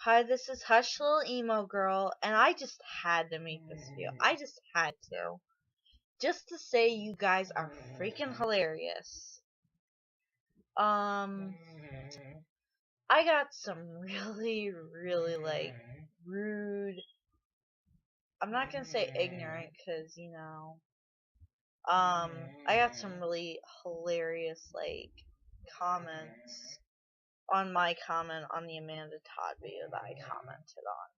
Hi, this is Hush Little Emo Girl, and I just had to make this video. I just had to. Just to say you guys are freaking hilarious. I got some really, really, rude. I'm not gonna say ignorant, cause, I got some really hilarious, comments on my comment on the Amanda Todd video that I commented on.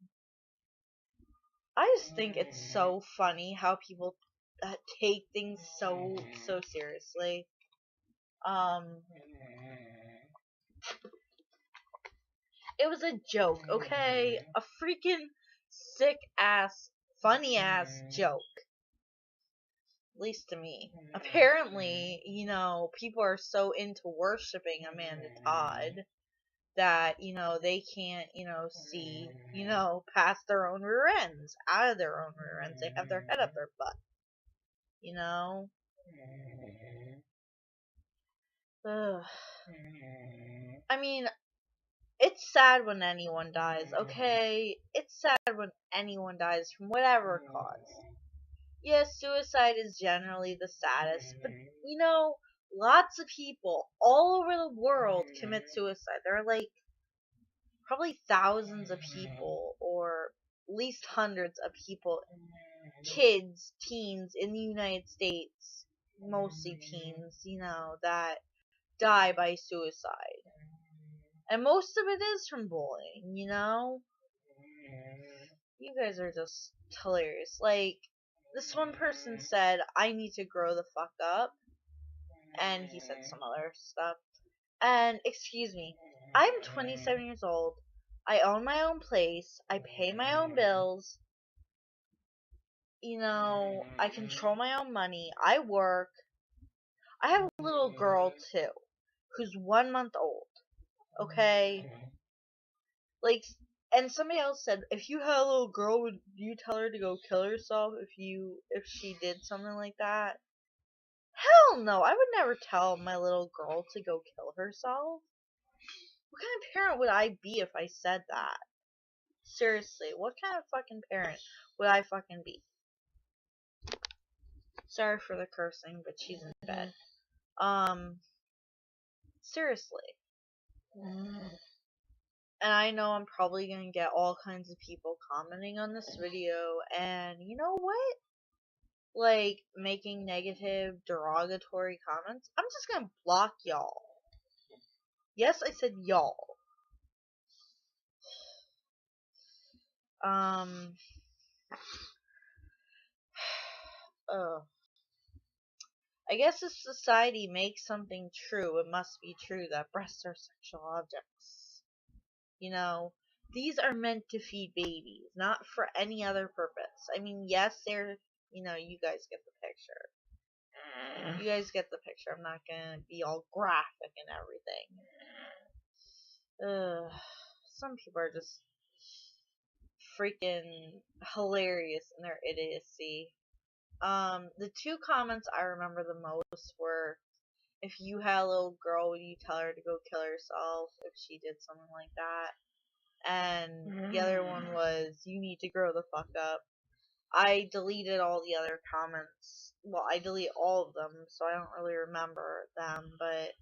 I just think it's so funny how people take things so seriously. It was a joke, okay? A freaking sick ass, funny ass joke. At least to me. Apparently, people are so into worshiping Amanda Todd that, they can't, see, past their own rear ends, out of their own rear ends. They have their head up their butt. You know? Ugh. I mean, it's sad when anyone dies, okay? It's sad when anyone dies from whatever cause. Yes, suicide is generally the saddest, but, lots of people all over the world commit suicide. There are, probably thousands of people, or at least hundreds of people, kids, teens in the United States, mostly teens, that die by suicide. And most of it is from bullying, You guys are just hilarious. This one person said, I need to grow the fuck up. And he said some other stuff. And, excuse me, I'm 27 years old. I own my own place. I pay my own bills. I control my own money. I work. I have a little girl, too, who's 1 month old. Okay? And somebody else said, if you had a little girl, would you tell her to go kill herself if she did something like that? Hell no, I would never tell my little girl to go kill herself. What kind of parent would I be if I said that? Seriously, what kind of fucking parent would I fucking be? Sorry for the cursing, but she's in bed. Seriously. And I know I'm probably going to get all kinds of people commenting on this video, and you know what? Making negative, derogatory comments. I'm just going to block y'all. Yes, I said y'all. I guess if society makes something true, it must be true that breasts are sexual objects. These are meant to feed babies, not for any other purpose. I mean, yes, they're, you guys get the picture. You guys get the picture. I'm not gonna be all graphic and everything. Some people are just freaking hilarious in their idiocy. The two comments I remember the most were, if you had a little girl, would you tell her to go kill herself if she did something like that? And the other one was, you need to grow the fuck up. I deleted all the other comments. Well, I deleted all of them, so I don't really remember them, but,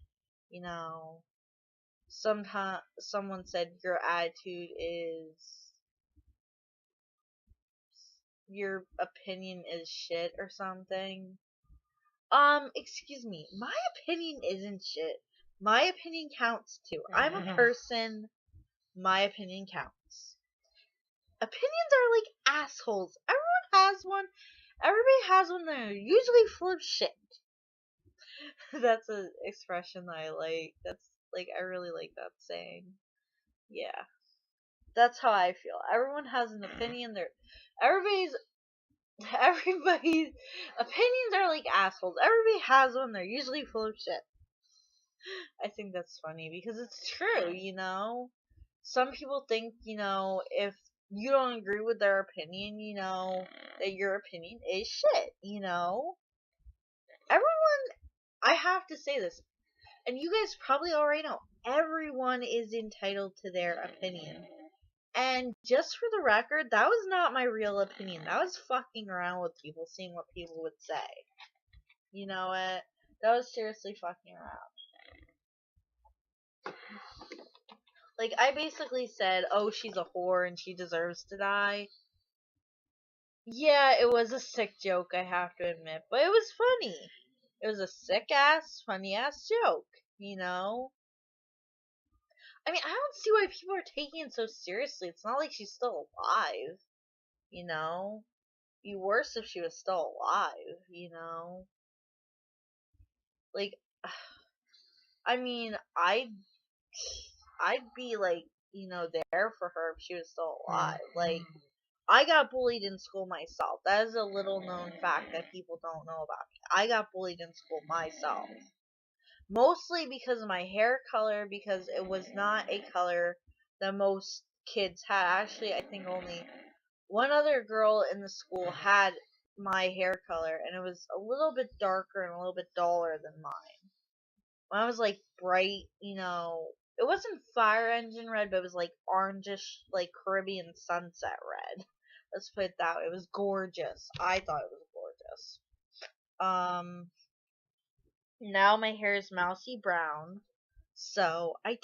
sometimes someone said your attitude is, your opinion is shit or something. Excuse me, my opinion isn't shit. My opinion counts too. I'm a person. My opinion counts. Opinions are like assholes. Everyone has one. Everybody has one. They're usually full of shit. That's an expression that I like. I really like that saying. Yeah. That's how I feel. Everyone has an opinion. Everybody's opinions are like assholes. Everybody has one. They're usually full of shit. I think that's funny because it's true, Some people think, if you don't agree with their opinion, that your opinion is shit, Everyone, I have to say this, and you guys probably already know, everyone is entitled to their opinion. And just for the record, that was not my real opinion. That was fucking around with people, seeing what people would say. You know what? That was seriously fucking around. Like, I basically said, oh, she's a whore and she deserves to die. Yeah, it was a sick joke, I have to admit, but it was funny. It was a sick ass, funny ass joke, you know? I mean, I don't see why people are taking it so seriously. It's not like she's still alive, you know? It'd be worse if she was still alive, you know? Like, I mean, I'd be like, there for her if she was still alive. Like, I got bullied in school myself. That is a little known fact that people don't know about me. I got bullied in school myself. Mostly because of my hair color, because it was not a color that most kids had. Actually, I think only one other girl in the school had my hair color, and it was a little bit darker and a little bit duller than mine. When I was like bright, it wasn't fire engine red, but it was like orangish, like Caribbean sunset red. Let's put it that way. It was gorgeous. I thought it was gorgeous. Now my hair is mousy brown, so I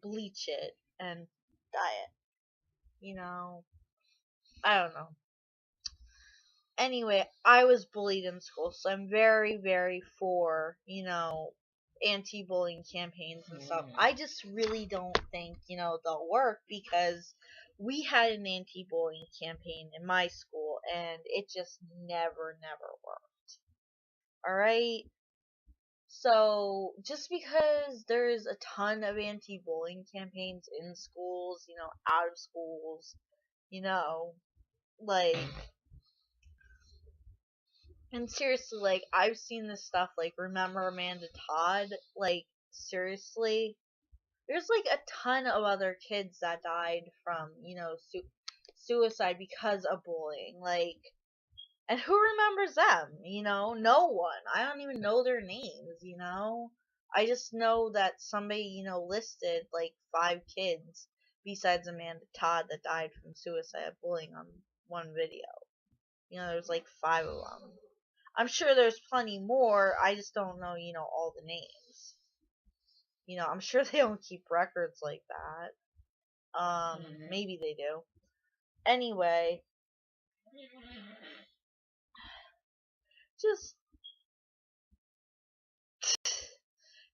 bleach it and dye it. I don't know. Anyway, I was bullied in school, so I'm very, very for, anti-bullying campaigns and stuff. I just really don't think, they'll work because we had an anti-bullying campaign in my school and it just never, never worked. Alright? So, just because there's a ton of anti-bullying campaigns in schools, out of schools, like, and seriously, like, I've seen this stuff, like, remember Amanda Todd? Like, seriously? There's, like, a ton of other kids that died from, suicide because of bullying. Like, and who remembers them? No one. I don't even know their names, I just know that somebody, listed, like, 5 kids besides Amanda Todd that died from suicide bullying on one video. There's, like, 5 of them. I'm sure there's plenty more. I just don't know, all the names. I'm sure they don't keep records like that. Maybe they do. Anyway, just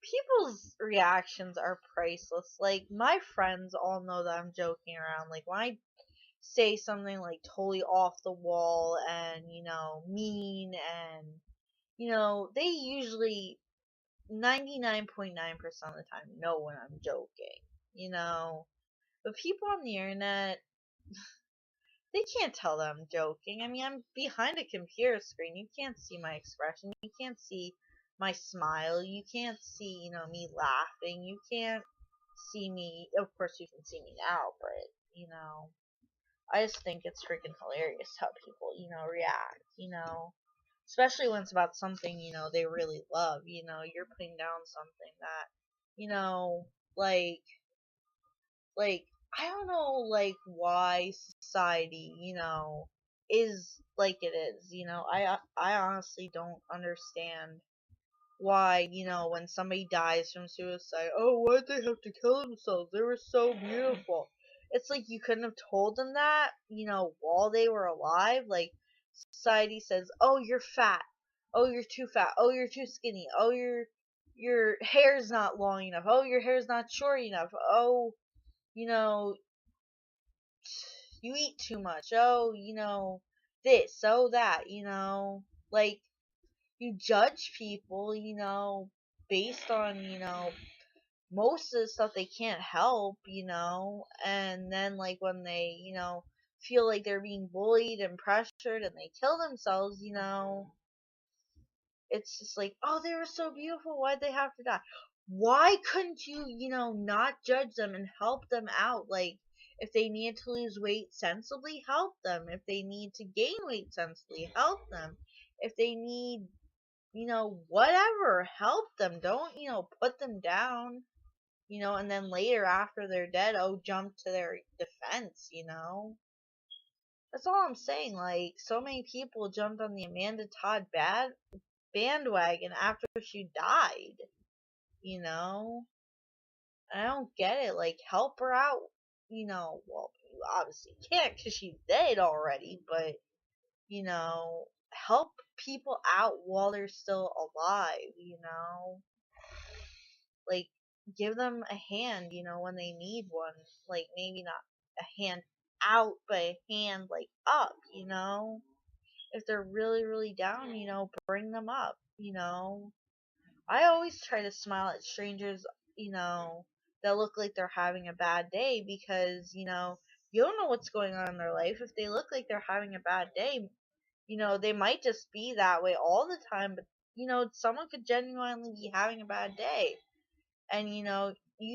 people's reactions are priceless. Like, my friends all know that I'm joking around. Like, when I say something, like, totally off the wall and, mean and, they usually 99.9% of the time know when I'm joking, But people on the internet, they can't tell that I'm joking. I mean, I'm behind a computer screen. You can't see my expression. You can't see my smile. You can't see, me laughing. You can't see me. Of course, you can see me now, but, I just think it's freaking hilarious how people, react. Especially when it's about something, they really love. You're putting down something that, like, I don't know, like, why society, is like it is. I honestly don't understand why, when somebody dies from suicide, oh, why'd they have to kill themselves? They were so beautiful. It's like you couldn't have told them that, while they were alive. Like, society says, oh, you're fat. Oh, you're too fat. Oh, you're too skinny. Oh, your hair's not long enough. Oh, your hair's not short enough. Oh, you eat too much. Oh, this, oh, that, like, you judge people, based on, most of the stuff they can't help, and then, like, when they, feel like they're being bullied and pressured and they kill themselves, it's just like, oh, they were so beautiful, why'd they have to die? Why couldn't you, not judge them and help them out? Like, if they need to lose weight sensibly, help them. If they need to gain weight sensibly, help them. If they need, whatever, help them. Don't, put them down. And then later after they're dead, oh, jump to their defense. That's all I'm saying. Like, so many people jumped on the Amanda Todd bandwagon after she died. You know, I don't get it. Like, help her out. Well, you obviously can't because she's dead already, but help people out while they're still alive. Like, give them a hand when they need one. Like, maybe not a hand out, but a hand, like, up. If they're really, really down bring them up. I always try to smile at strangers that look like they're having a bad day because you don't know what's going on in their life. If they look like they're having a bad day they might just be that way all the time, but someone could genuinely be having a bad day. And you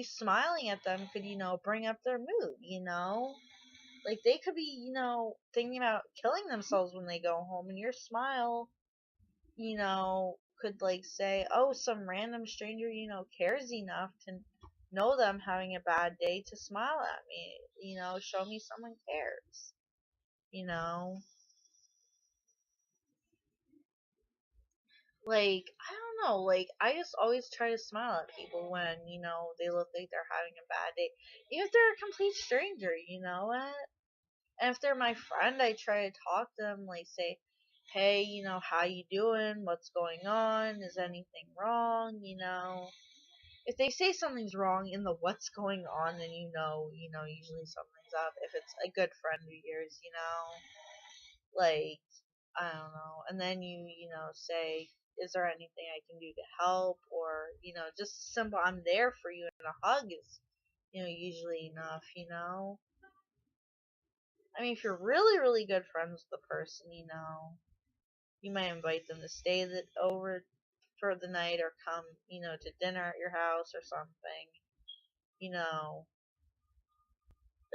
smiling at them could bring up their mood. Like, they could be thinking about killing themselves when they go home, and your smile could, like, say, oh, some random stranger cares enough to know them having a bad day to smile at me, show me someone cares, you know? Like, I don't know, like, I just always try to smile at people when they look like they're having a bad day. Even if they're a complete stranger. And if they're my friend, I try to talk to them, like, say, hey how you doing? What's going on? Is anything wrong? If they say something's wrong in the what's going on, then usually something's up. If it's a good friend of yours. Like, I don't know. And then you say, is there anything I can do to help? Or just simple, I'm there for you, and a hug is usually enough. I mean, if you're really, really good friends with the person you might invite them to stay over for the night or come to dinner at your house or something. You know,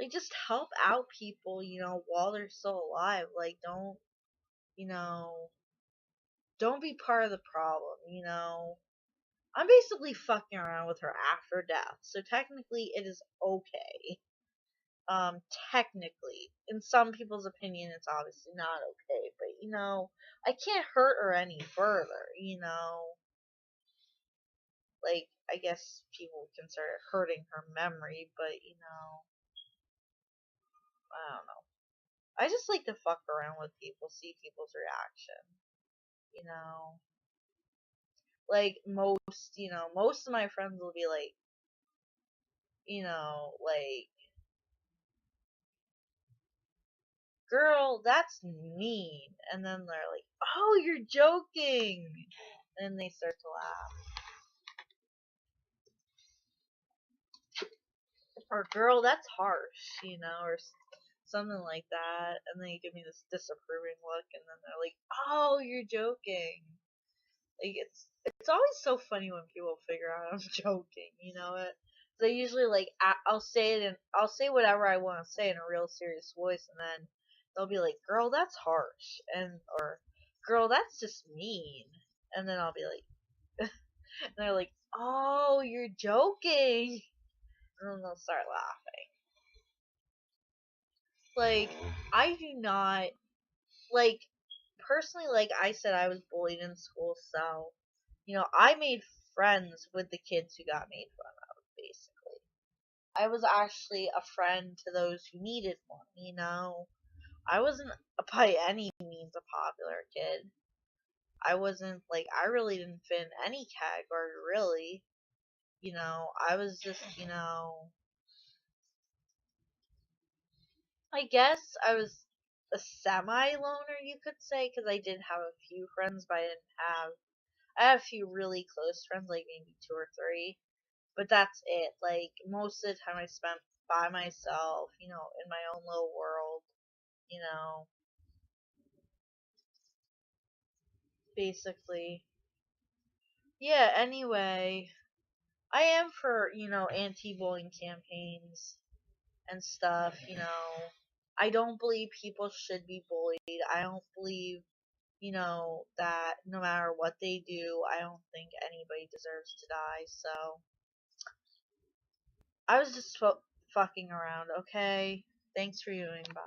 like, just help out people while they're still alive. Like, you know, don't be part of the problem. I'm basically fucking around with her after death, so technically it is okay. Technically, in some people's opinion, it's obviously not okay, but I can't hurt her any further. Like, I guess people would consider it hurting her memory, but I don't know. I just like to fuck around with people, see people's reaction. Like, most of my friends will be like, girl, that's mean. And then they're like, oh, you're joking. And they start to laugh. Or, girl, that's harsh or something like that. And then you give me this disapproving look, and then they're like, oh, you're joking. Like, it's always so funny when people figure out I'm joking. They usually, like, I'll say it, and I'll say whatever I want to say in a real serious voice, and then they'll be like, girl, that's harsh, or girl, that's just mean. And then I'll be like, and they're like, oh, you're joking. And then they'll start laughing. Like, I do not, like, personally, like I said, I was bullied in school, so I made friends with the kids who got made fun of, basically. I was actually a friend to those who needed one. I wasn't by any means a popular kid. I wasn't, like, I really didn't fit in any category, really. I was just I guess I was a semi-loner, you could say, because I did have a few friends, but I had a few really close friends, like maybe two or three. But that's it. Like, most of the time I spent by myself in my own little world, basically. Yeah, anyway, I am for anti-bullying campaigns and stuff. I don't believe people should be bullied. I don't believe that no matter what they do, I don't think anybody deserves to die. So, I was just fucking around, okay? Thanks for viewing. Bye.